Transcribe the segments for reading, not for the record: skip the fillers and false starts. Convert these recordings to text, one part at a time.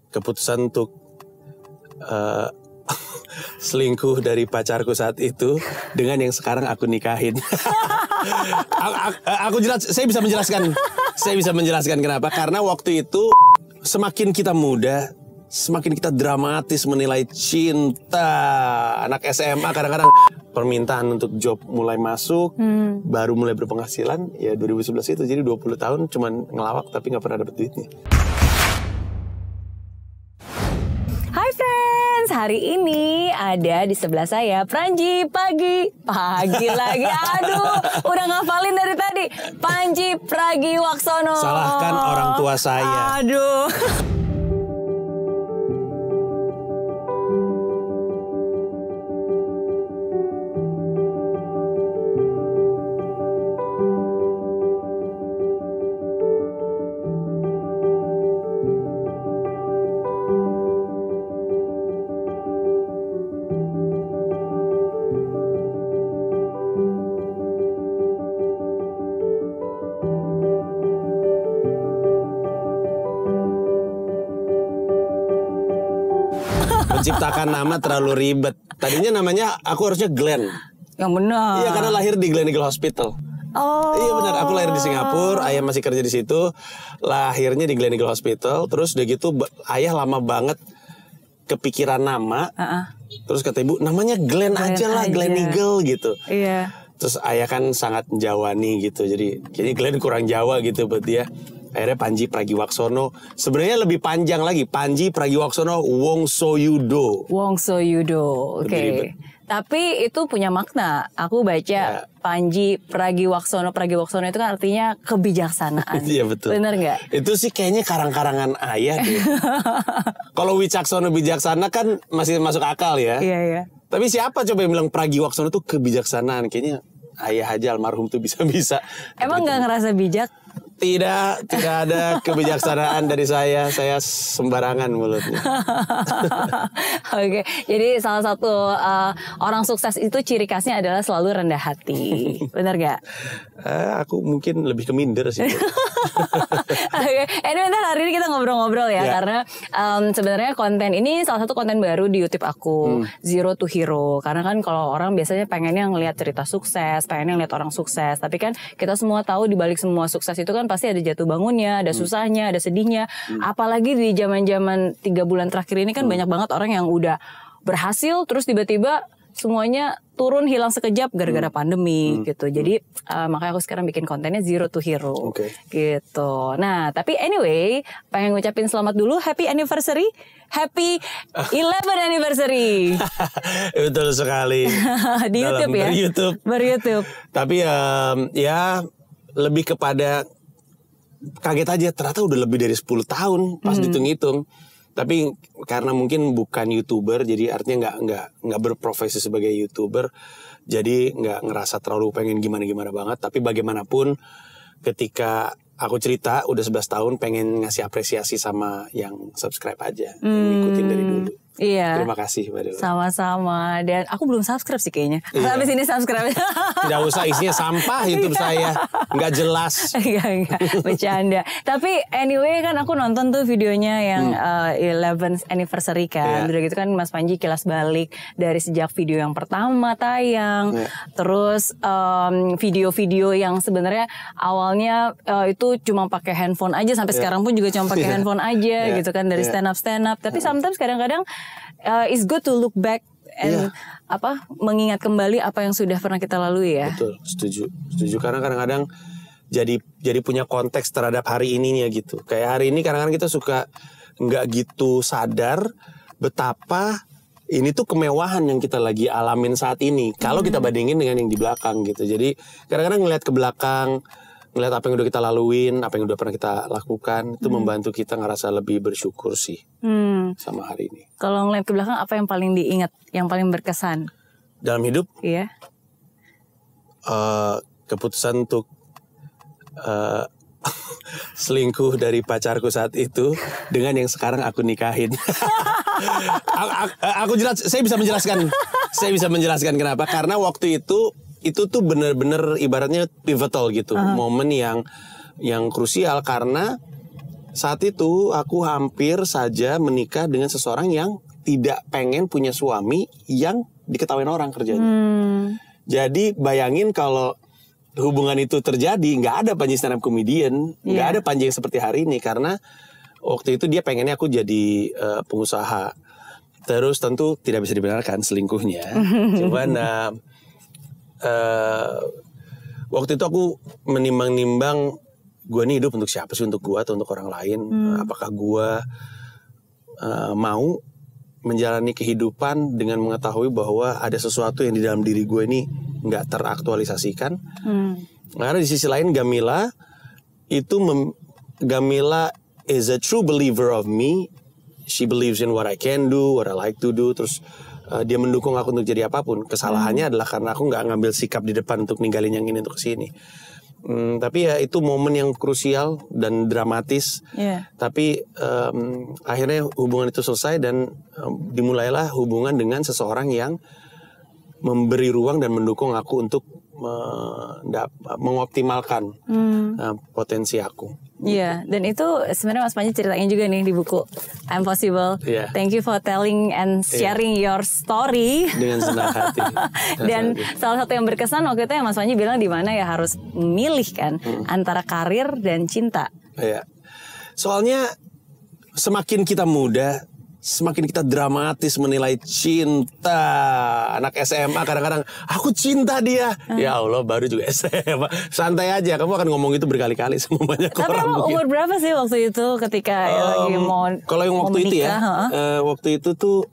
keputusan untuk selingkuh dari pacarku saat itu dengan yang sekarang aku nikahin. Aku jelas, saya bisa menjelaskan kenapa. Karena waktu itu semakin kita muda, semakin kita dramatis menilai cinta. Anak SMA kadang-kadang permintaan untuk job mulai masuk, baru mulai berpenghasilan, ya 2011 itu. Jadi 20 tahun cuman ngelawak tapi gak pernah dapet duitnya. Hai friends, hari ini ada di sebelah saya Pranji Pagi lagi. Aduh, udah ngafalin dari tadi. Panji Pragiwaksono. Salahkan orang tua saya. Aduh. Menciptakan nama terlalu ribet. Tadinya namanya aku harusnya Glenn. Yang benar. Iya, karena lahir di Gleneagle Hospital. Oh. Iya benar, aku lahir di Singapura, ayah masih kerja di situ. Lahirnya di Gleneagle Hospital. Terus udah gitu ayah lama banget kepikiran nama. Terus kata ibu, namanya Glenn aja lah, Gleneagle gitu. Iya. Terus ayah kan sangat Jawani gitu. Jadi Glenn kurang Jawa gitu buat dia. Akhirnya Panji Pragiwaksono. Sebenarnya lebih panjang lagi, Panji Pragiwaksono Wongsoyudo. Oke. Tapi itu punya makna. Aku baca Panji Pragiwaksono. Pragiwaksono itu kan artinya kebijaksanaan. Iya betul. Bener nggak? Itu sih kayaknya karang-karangan ayah deh. Kalau Wicaksono bijaksana kan masih masuk akal ya. Iya. Tapi siapa coba yang bilang Pragiwaksono itu kebijaksanaan? Kayaknya ayah aja almarhum tuh bisa-bisa. Emang nggak ngerasa bijak? Tidak ada kebijaksanaan dari saya sembarangan mulutnya. Oke, jadi salah satu orang sukses itu ciri khasnya adalah selalu rendah hati, benar gak? Aku mungkin lebih ke minder sih. Oke, bentar, hari ini kita ngobrol-ngobrol ya. Karena sebenarnya konten ini salah satu konten baru di YouTube aku, Zero to Hero. Karena kan kalau orang biasanya pengennya ngelihat cerita sukses, pengennya ngelihat orang sukses, tapi kan kita semua tahu di balik semua sukses itu kan pasti ada jatuh bangunnya, ada susahnya, ada sedihnya. Apalagi di zaman-zaman 3 bulan terakhir ini kan banyak banget orang yang udah berhasil terus tiba-tiba semuanya turun hilang sekejap gara-gara pandemi gitu. Jadi makanya aku sekarang bikin kontennya Zero to Hero gitu. Nah, tapi anyway, pengen ngucapin selamat dulu, happy anniversary. Happy 11 anniversary. Betul sekali. Di YouTube ya. Ber-YouTube. Tapi ya lebih kepada kaget aja, ternyata udah lebih dari 10 tahun pas dihitung-hitung. Tapi karena mungkin bukan YouTuber, jadi artinya nggak berprofesi sebagai YouTuber, jadi nggak ngerasa terlalu pengen gimana-gimana banget. Tapi bagaimanapun ketika aku cerita udah 11 tahun, pengen ngasih apresiasi sama yang subscribe aja, yang ngikutin dari dulu. Iya. Terima kasih Mbak Dewa. Sama-sama. Dan aku belum subscribe sih kayaknya. Habis ini subscribe. Tidak usah, isinya sampah YouTube saya. Nggak jelas. Enggak. Bercanda. Tapi anyway kan aku nonton tuh videonya yang 11th anniversary kan. Udah gitu kan Mas Panji kilas balik dari sejak video yang pertama tayang. Terus video-video yang sebenarnya awalnya itu cuma pakai handphone aja. Sampai sekarang pun juga cuma pakai handphone aja gitu kan. Dari stand up. Tapi sometimes kadang-kadang it's good to look back and mengingat kembali apa yang sudah pernah kita lalui ya. Betul, setuju karena kadang-kadang jadi punya konteks terhadap hari ininya gitu. Kayak hari ini kadang-kadang kita suka nggak gitu sadar betapa ini tuh kemewahan yang kita lagi alamin saat ini. Kalau kita bandingin dengan yang di belakang gitu. Jadi kadang-kadang ngelihat ke belakang, ngelihat apa yang udah kita laluin, apa yang udah pernah kita lakukan, itu membantu kita ngerasa lebih bersyukur sih sama hari ini. Kalau ngelihat ke belakang, apa yang paling diingat, yang paling berkesan dalam hidup? Iya. Keputusan untuk selingkuh dari pacarku saat itu dengan yang sekarang aku nikahin. Aku jelas, saya bisa menjelaskan kenapa. Karena waktu itu tuh bener-bener ibaratnya pivotal gitu, momen yang krusial karena saat itu aku hampir saja menikah dengan seseorang yang tidak pengen punya suami yang diketawain orang kerjanya. Jadi bayangin kalau hubungan itu terjadi, nggak ada Panji stand up comedian, nggak ada Panji yang seperti hari ini, karena waktu itu dia pengennya aku jadi pengusaha. Terus tentu tidak bisa dibenarkan selingkuhnya. Cuman waktu itu aku menimbang-nimbang, gue nih hidup untuk siapa sih, untuk gue atau untuk orang lain? Apakah gue mau menjalani kehidupan dengan mengetahui bahwa ada sesuatu yang di dalam diri gue ini nggak teraktualisasikan? Karena di sisi lain Gamila itu Gamila is a true believer of me. She believes in what I can do, what I like to do. Terus dia mendukung aku untuk jadi apapun. Kesalahannya adalah karena aku nggak ngambil sikap di depan untuk ninggalin yang ini untuk kesini. Tapi ya itu momen yang krusial dan dramatis. Tapi akhirnya hubungan itu selesai dan dimulailah hubungan dengan seseorang yang memberi ruang dan mendukung aku untuk mengoptimalkan potensi aku. Iya, dan itu sebenarnya Mas Panji ceritanya juga nih di buku I'm Possible. Thank you for telling and sharing your story. Dengan senang hati. Dan salah satu yang berkesan waktu itu yang Mas Panji bilang di mana ya harus memilih kan antara karir dan cinta. Iya. Soalnya semakin kita muda, semakin kita dramatis menilai cinta. Anak SMA kadang-kadang aku cinta dia. Ya Allah, baru juga SMA. Santai aja, kamu akan ngomong itu berkali-kali sama banyak orang. Tapi emang umur berapa sih waktu itu ketika lagi mau kalau yang waktu itu ya, waktu itu tuh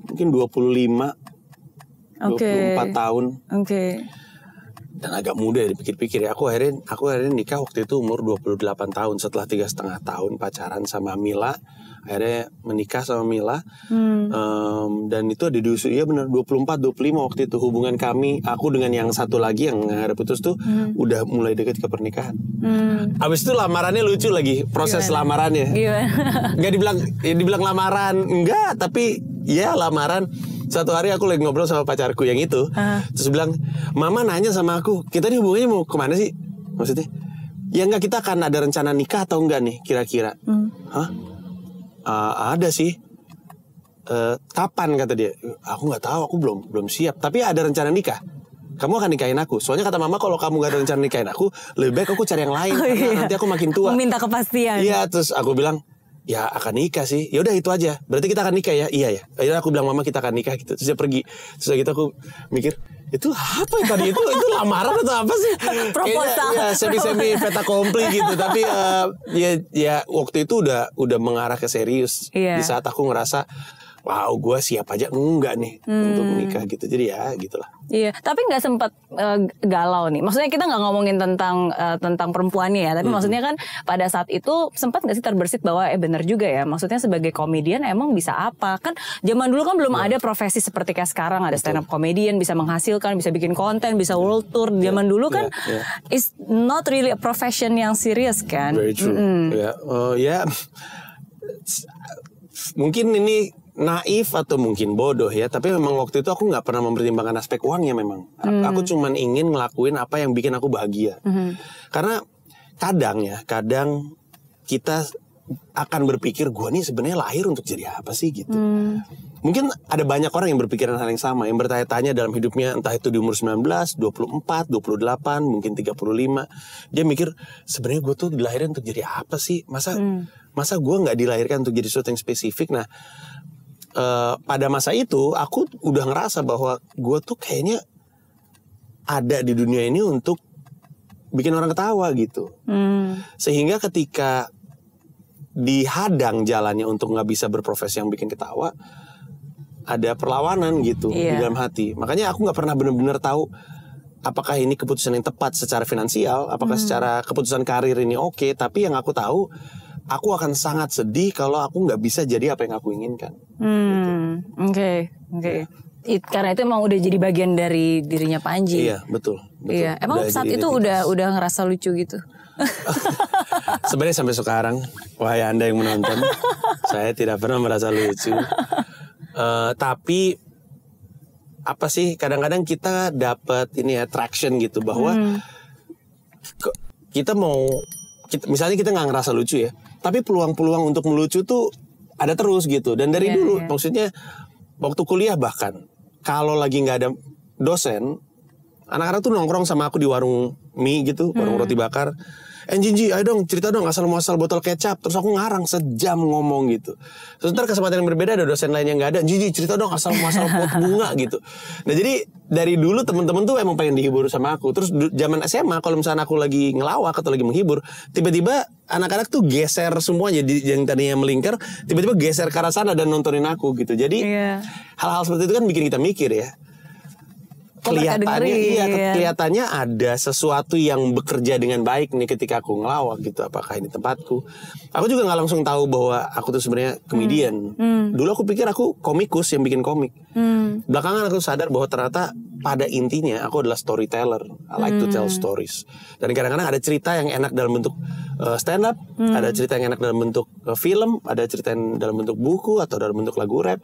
mungkin 25, 24 tahun. Dan agak muda ya dipikir-pikir ya. Aku akhirnya nikah waktu itu umur 28 tahun. Setelah 3,5 tahun pacaran sama Mila, akhirnya menikah sama Mila. Dan itu ada di usia benar 24-25 waktu itu. Hubungan kami, aku dengan yang satu lagi yang ada putus tuh udah mulai dekat ke pernikahan. Abis itu lamarannya lucu lagi, proses lamarannya. Gak dibilang lamaran, enggak, tapi ya lamaran. Satu hari aku lagi ngobrol sama pacarku yang itu, terus bilang, Mama nanya sama aku, kita nih hubungannya mau kemana sih? Maksudnya, ya enggak, kita akan ada rencana nikah atau enggak nih kira-kira? Ada sih. Kapan, kata dia? Aku nggak tahu, aku belum siap. Tapi ada rencana nikah. Kamu akan nikahin aku. Soalnya kata Mama kalau kamu gak ada rencana nikahin aku, lebih baik aku cari yang lain. Karena nanti aku makin tua. Meminta kepastian. Iya, terus aku bilang, ya akan nikah sih. Ya udah itu aja. Berarti kita akan nikah ya? Iya ya. Akhirnya aku bilang Mama kita akan nikah gitu. Terus dia pergi. Terus gitu aku mikir, itu apa ya tadi? Itu lamaran atau apa sih? Proposal. Ya semi fait accompli gitu. Tapi ya waktu itu udah mengarah ke serius. Di saat aku ngerasa, wow, gue siap aja enggak nih untuk menikah gitu. Jadi ya gitulah. Iya, tapi nggak sempat galau nih. Maksudnya kita nggak ngomongin tentang perempuannya ya, tapi maksudnya kan pada saat itu sempat nggak sih terbersit bahwa benar juga ya. Maksudnya sebagai komedian emang bisa apa? Kan zaman dulu kan belum ada profesi seperti kayak sekarang, ada stand up comedian, bisa menghasilkan, bisa bikin konten, bisa world tour. Zaman dulu kan is not really a profession yang serius kan. Very true. Ya, mungkin ini naif atau mungkin bodoh ya, tapi memang waktu itu aku nggak pernah mempertimbangkan aspek uangnya. Memang aku cuman ingin ngelakuin apa yang bikin aku bahagia. Karena kadang kita akan berpikir, gue nih sebenarnya lahir untuk jadi apa sih gitu. Mungkin ada banyak orang yang berpikiran hal yang sama, yang bertanya-tanya dalam hidupnya, entah itu di umur 19, 24, 28, mungkin 35. Dia mikir, sebenarnya gue tuh dilahirkan untuk jadi apa sih? Masa gue nggak dilahirkan untuk jadi sesuatu yang spesifik? Nah, pada masa itu aku udah ngerasa bahwa gue tuh kayaknya ada di dunia ini untuk bikin orang ketawa gitu. Sehingga ketika dihadang jalannya untuk nggak bisa berprofesi yang bikin ketawa, ada perlawanan gitu di dalam hati. Makanya aku nggak pernah benar-benar tahu apakah ini keputusan yang tepat secara finansial, apakah secara keputusan karir ini oke. Tapi yang aku tahu, aku akan sangat sedih kalau aku nggak bisa jadi apa yang aku inginkan. Oke. Karena itu emang udah jadi bagian dari dirinya Panji. Iya, betul. Iya. Emang saat itu udah ngerasa lucu gitu. Sebenarnya sampai sekarang, wahai Anda yang menonton, saya tidak pernah merasa lucu. Tapi apa sih? Kadang-kadang kita dapat ini ya, traction gitu bahwa kita misalnya kita nggak ngerasa lucu ya. Tapi peluang-peluang untuk melucu tuh ada terus gitu. Dan dari dulu, maksudnya waktu kuliah bahkan, kalau lagi nggak ada dosen, anak-anak tuh nongkrong sama aku di warung mie gitu, warung roti bakar. Jinji, ayo dong cerita dong asal muasal botol kecap. Terus aku ngarang sejam ngomong gitu. Terus ntar kesempatan yang berbeda ada dosen lain yang nggak ada. Jinji cerita dong asal muasal pot bunga gitu. Nah jadi dari dulu teman-teman tuh emang pengen dihibur sama aku. Terus zaman SMA kalau misalnya aku lagi ngelawak atau lagi menghibur, tiba-tiba anak-anak tuh geser semuanya yang tadinya melingkar, tiba-tiba geser ke arah sana dan nontonin aku gitu. Jadi hal-hal seperti itu kan bikin kita mikir ya. Kelihatannya ada sesuatu yang bekerja dengan baik nih ketika aku ngelawak gitu. Apakah ini tempatku? Aku juga nggak langsung tahu bahwa aku tuh sebenarnya komedian. Dulu aku pikir aku komikus yang bikin komik. Belakangan aku sadar bahwa ternyata pada intinya aku adalah storyteller. I like to tell stories. Dan kadang-kadang ada cerita yang enak dalam bentuk stand up, ada cerita yang enak dalam bentuk film, ada cerita yang dalam bentuk buku atau dalam bentuk lagu rap.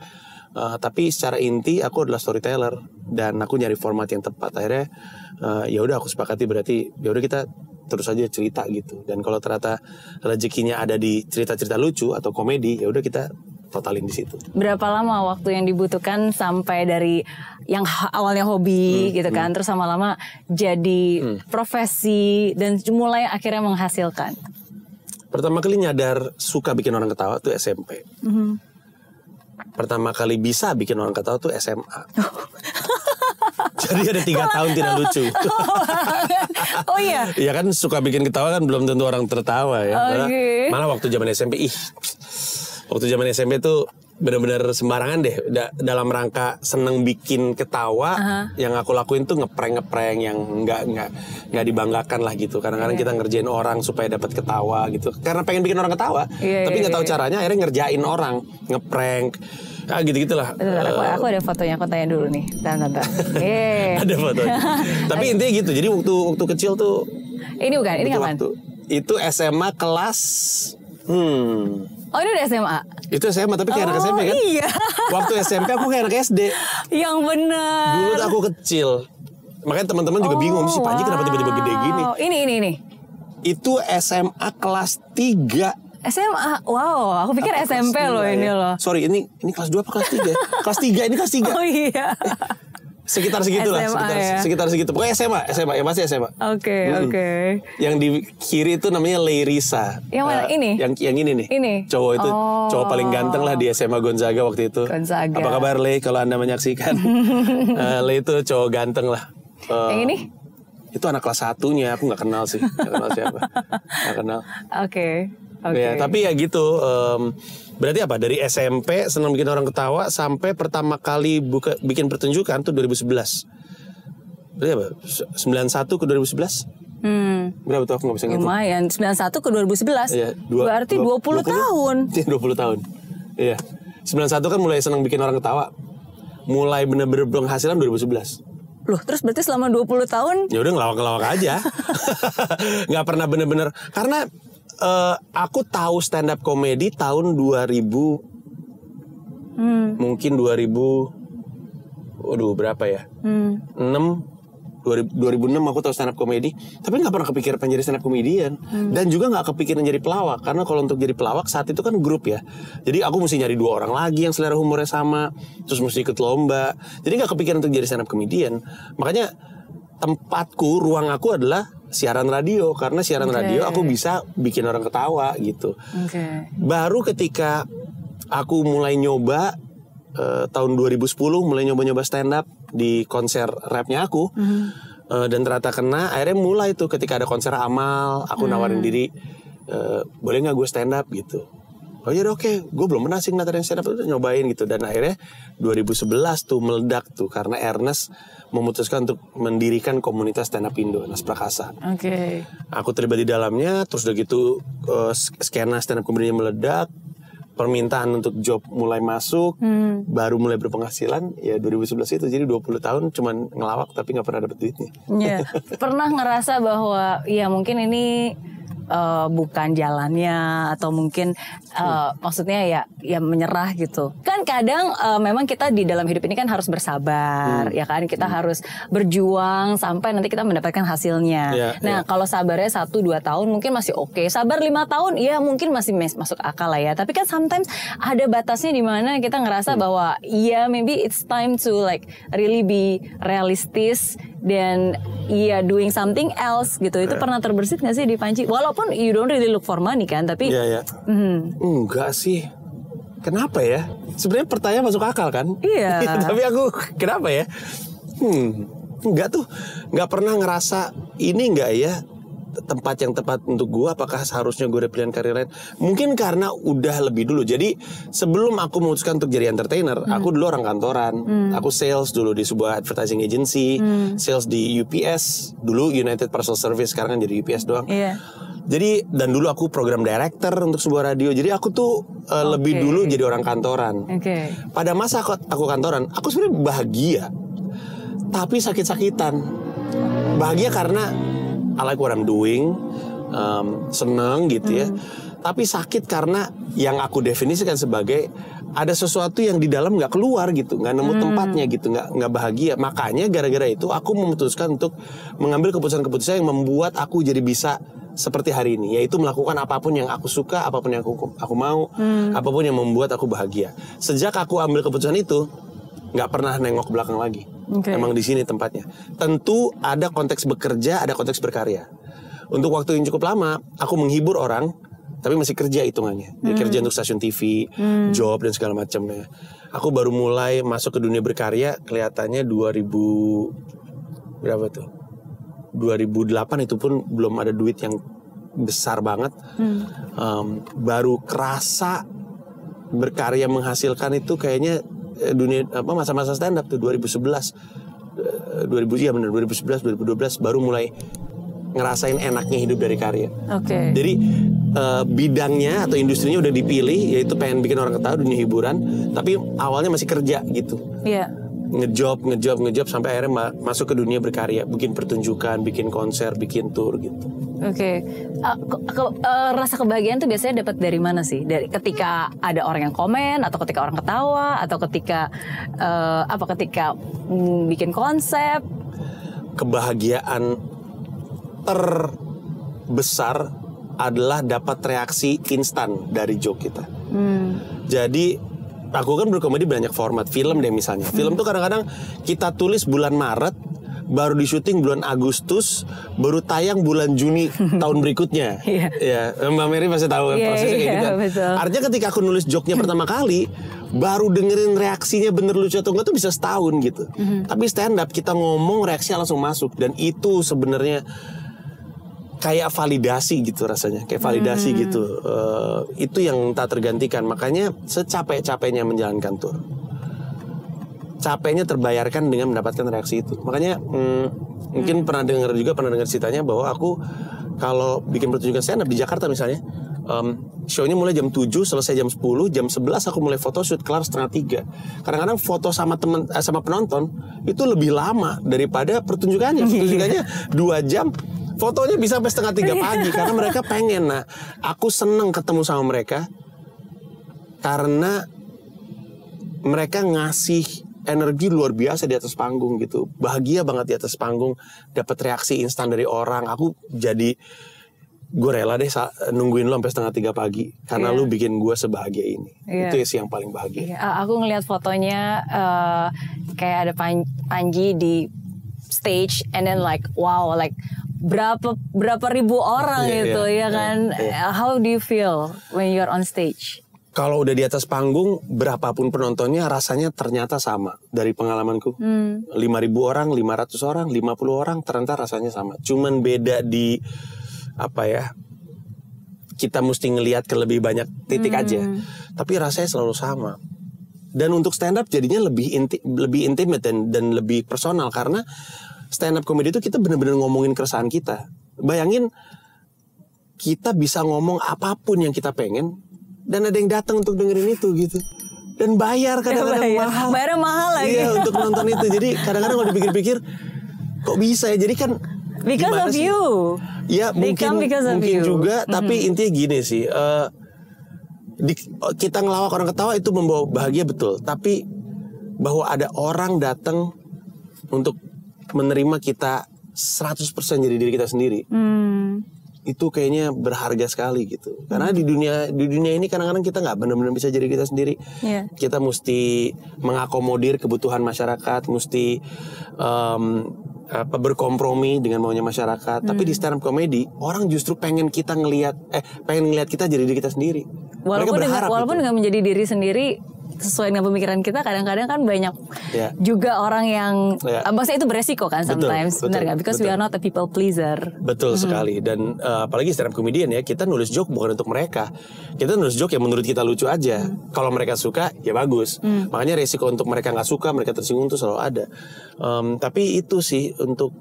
Tapi secara inti aku adalah storyteller dan aku nyari format yang tepat. Akhirnya ya udah aku sepakati berarti ya udah kita terus aja cerita gitu. Dan kalau ternyata rezekinya ada di cerita-cerita lucu atau komedi, ya udah kita totalin di situ. Berapa lama waktu yang dibutuhkan sampai dari yang awalnya hobi gitu kan, terus lama-lama jadi profesi dan mulai akhirnya menghasilkan? Pertama kali nyadar suka bikin orang ketawa tuh SMP. Pertama kali bisa bikin orang ketawa tuh SMA. Jadi ada 3 tahun tidak lucu. Oh iya. Iya kan suka bikin ketawa kan belum tentu orang tertawa ya. Malah waktu zaman SMP waktu zaman SMP tuh benar-benar sembarangan deh. Dalam rangka seneng bikin ketawa, yang aku lakuin tuh ngeprank yang nggak dibanggakan lah gitu. Kadang-kadang kita ngerjain orang supaya dapat ketawa gitu. Karena pengen bikin orang ketawa, tapi nggak tahu caranya. Akhirnya ngerjain orang, ngeprank. Gitu-gitulah. Aku ada fotonya, aku tanya dulu nih. Bentar. Ada fotonya. Tapi intinya gitu. Jadi waktu kecil tuh. Ini bukan, ini kapan? Itu SMA kelas. Oh ini udah SMA? Itu SMA tapi kayak anak SMP kan? Iya. Waktu SMP aku kayak anak SD. Yang benar. Dulu tuh aku kecil. Makanya teman-teman juga bingung sih Panji kenapa tiba-tiba gede gini. Ini. Itu SMA kelas 3. SMA, wow, aku pikir SMP loh ini loh. Sorry, ini kelas 2 apa kelas 3? Kelas 3, ini kelas 3. Oh iya. Sekitar segitu lah, sekitar segitu. Pokoknya SMA, ya masih SMA. Oke. Yang di kiri itu namanya Leirisa. Yang mana ini? Yang ini nih. Ini. Cowok itu, cowok paling ganteng lah di SMA Gonzaga waktu itu. Gonzaga. Apa kabar Le kalau Anda menyaksikan? Le itu cowok ganteng lah. Yang ini? Itu anak kelas 1-nya, aku nggak kenal sih, nggak kenal siapa, nggak kenal. Oke. Ya, tapi ya gitu. Berarti apa? Dari SMP senang bikin orang ketawa sampai pertama kali bikin pertunjukan tuh 2011. Berarti apa? 91 ke 2011? Berapa tuh aku nggak bisa ngitung. Lumayan, 91 ke 2011. Iya, berarti 20 tahun. 20 tahun. Iya. 91 kan mulai senang bikin orang ketawa. Mulai bener-bener penghasilan 2011. Loh, terus berarti selama 20 tahun? Ya udah ngelawak-ngelawak aja. Nggak pernah bener-bener. Karena aku tahu stand up komedi tahun 2000. Mungkin 2000. Waduh, berapa ya? 2006 aku tahu stand up komedi, tapi nggak pernah kepikiran jadi stand up komedian, dan juga nggak kepikiran jadi pelawak, karena kalau untuk jadi pelawak saat itu kan grup ya, jadi aku mesti nyari 2 orang lagi yang selera humornya sama, terus mesti ikut lomba, jadi nggak kepikiran untuk jadi stand up komedian. Makanya tempatku, ruang aku adalah siaran radio, karena siaran radio aku bisa bikin orang ketawa gitu. Baru ketika aku mulai nyoba tahun 2010 mulai nyoba-nyoba stand up di konser rapnya aku, dan ternyata kena, akhirnya mulai tuh ketika ada konser Amal, aku nawarin diri, boleh nggak gue stand up gitu. Oh ya oke, gue belum pernah sih ngeliatin stand up, udah nyobain gitu, dan akhirnya 2011 tuh meledak tuh karena Ernest memutuskan untuk mendirikan komunitas stand up Indo, Nas Prakasa. Aku terlibat di dalamnya, terus udah gitu skena stand up komedinya meledak. Permintaan untuk job mulai masuk, baru mulai berpenghasilan, ya 2011 itu. Jadi 20 tahun cuman ngelawak tapi gak pernah dapet duitnya. Pernah ngerasa bahwa ya mungkin ini bukan jalannya, atau mungkin maksudnya ya menyerah gitu. Kan kadang memang kita di dalam hidup ini kan harus bersabar, ya kan, kita harus berjuang sampai nanti kita mendapatkan hasilnya. Nah kalau sabarnya 1-2 tahun mungkin masih oke, sabar 5 tahun ya mungkin masih masuk akal lah ya. Tapi kan sometimes ada batasnya di mana kita ngerasa bahwa ya maybe it's time to like really be realistis dan doing something else gitu. Itu pernah terbersit gak sih di Panji? Walaupun you don't really look for money kan, tapi enggak sih. Kenapa ya? Sebenarnya pertanyaan masuk akal kan? Iya. Tapi aku kenapa ya? Enggak pernah ngerasa ini enggak ya tempat yang tepat untuk gue. Apakah seharusnya gue ada pilihan karir lain? Mungkin karena udah lebih dulu. Jadi sebelum aku memutuskan untuk jadi entertainer, aku dulu orang kantoran. Aku sales dulu di sebuah advertising agency, sales di UPS dulu, United Parcel Service, sekarang kan jadi UPS doang. Jadi dan dulu aku program director untuk sebuah radio. Jadi aku tuh lebih dulu jadi orang kantoran. Pada masa aku kantoran, aku sebenarnya bahagia, tapi sakit-sakitan. Bahagia karena I like what I'm doing, seneng gitu ya. Tapi sakit karena yang aku definisikan sebagai ada sesuatu yang di dalam nggak keluar gitu, nggak nemu tempatnya gitu, nggak bahagia. Makanya gara-gara itu aku memutuskan untuk mengambil keputusan-keputusan yang membuat aku jadi bisa seperti hari ini, yaitu melakukan apapun yang aku suka, apapun yang aku mau, apapun yang membuat aku bahagia. Sejak aku ambil keputusan itu, nggak pernah nengok ke belakang lagi. Emang di sini tempatnya. Tentu ada konteks bekerja, ada konteks berkarya. Untuk waktu yang cukup lama, aku menghibur orang, tapi masih kerja hitungannya. Kerja untuk stasiun TV, job dan segala macamnya. Aku baru mulai masuk ke dunia berkarya kelihatannya 2008 itu pun belum ada duit yang besar banget. Baru kerasa berkarya menghasilkan itu kayaknya dunia masa-masa stand up tuh 2011 2012 baru mulai ngerasain enaknya hidup dari karya. Jadi bidangnya atau industrinya udah dipilih, yaitu pengen bikin orang ketawa, dunia hiburan, tapi awalnya masih kerja gitu. Ngejob sampai akhirnya masuk ke dunia berkarya, bikin pertunjukan, bikin konser, bikin tour gitu. Rasa kebahagiaan tuh biasanya dapat dari mana sih? Dari ketika ada orang yang komen, atau ketika orang ketawa, atau ketika ketika bikin konsep? Kebahagiaan terbesar adalah dapat reaksi instan dari joke kita. Jadi aku kan berkomedi banyak format, film deh misalnya. Film tuh kadang-kadang kita tulis bulan Maret, baru di syuting bulan Agustus, baru tayang bulan Juni tahun berikutnya. Ya, Mbak Mary pasti tahu prosesnya kayak gitu. Betul. Artinya ketika aku nulis joke-nya pertama kali, baru dengerin reaksinya bener lucu atau enggak tuh bisa setahun gitu. Tapi stand up kita ngomong reaksinya langsung masuk, dan itu sebenarnya kayak validasi gitu rasanya, kayak validasi gitu. Itu yang tak tergantikan. Makanya secapek-capeknya menjalankan tour, capeknya terbayarkan dengan mendapatkan reaksi itu. Makanya mungkin pernah dengar ceritanya bahwa aku kalau bikin pertunjukan stand up di Jakarta misalnya, show-nya mulai jam 7, selesai jam 10, jam 11 aku mulai photoshoot, kelar 2:30. Kadang-kadang foto sama penonton itu lebih lama daripada pertunjukannya. Pertunjukannya 2 jam, fotonya bisa sampai 2:30 pagi karena mereka pengen. Nah, aku seneng ketemu sama mereka karena mereka ngasih energi luar biasa di atas panggung gitu. Bahagia banget di atas panggung, dapat reaksi instan dari orang. Aku jadi, gue rela deh nungguin lo sampai 2:30 pagi karena lu bikin gue sebahagia ini. Itu sih yang paling bahagia. Aku ngelihat fotonya kayak ada Panji di stage, and then like wow, like berapa ribu orang gitu ya kan. How do you feel when you're on stage? Kalau udah di atas panggung, berapapun penontonnya rasanya ternyata sama. Dari pengalamanku, 5.000 orang, 500 orang, 50 orang, ternyata rasanya sama. Cuman beda di kita mesti ngelihat ke lebih banyak titik aja. Tapi rasanya selalu sama. Dan untuk stand up jadinya lebih intimate dan lebih personal, karena stand up comedy itu kita benar-benar ngomongin keresahan kita. Bayangin kita bisa ngomong apapun yang kita pengen, dan ada yang datang untuk dengerin itu gitu, dan bayar kadang-kadang mahal. Bayar mahal lagi. Iya, untuk nonton itu. Jadi kadang-kadang kalau dipikir-pikir, kok bisa ya? Jadi kan because of sih? You. Ya mungkin juga. Tapi intinya gini sih, Kita ngelawak orang ketawa itu membawa bahagia betul. Tapi bahwa ada orang datang untuk menerima kita 100% jadi diri kita sendiri. Itu kayaknya berharga sekali gitu. Karena di dunia ini kadang-kadang kita nggak benar-benar bisa jadi kita sendiri. Kita mesti mengakomodir kebutuhan masyarakat, mesti berkompromi dengan maunya masyarakat. Tapi di stand up comedy orang justru pengen ngelihat kita jadi diri kita sendiri. Walaupun dengan menjadi diri sendiri sesuai dengan pemikiran kita, kadang-kadang kan banyak juga orang yang maksudnya itu beresiko kan sometimes, benar nggak? Because we are not a people pleaser. Betul sekali. Dan apalagi stand up comedian ya, kita nulis joke bukan untuk mereka. Kita nulis joke yang menurut kita lucu aja. Kalau mereka suka ya bagus. Makanya resiko untuk mereka nggak suka, mereka tersinggung tuh selalu ada. Tapi itu sih untuk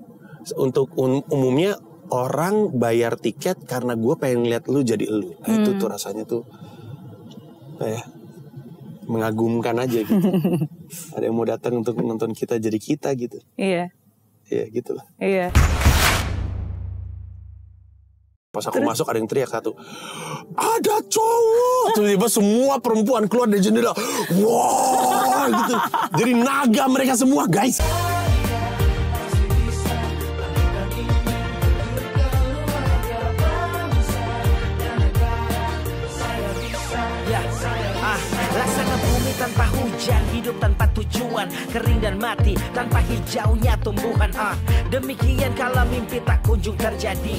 umumnya orang bayar tiket karena gue pengen lihat lu jadi lu. Nah, itu tuh rasanya tuh mengagumkan aja gitu. Ada yang mau datang untuk menonton kita jadi kita gitu. Iya. Iya gitulah. Iya. Pas aku masuk ada yang teriak satu, ada cowok. Tiba-tiba semua perempuan keluar dari jendela. Wah gitu. Jadi naga mereka semua guys. Laksana bumi tanpa hujan, hidup tanpa tujuan, kering dan mati tanpa hijaunya tumbuhan. Demikian kalau mimpi tak kunjung terjadi,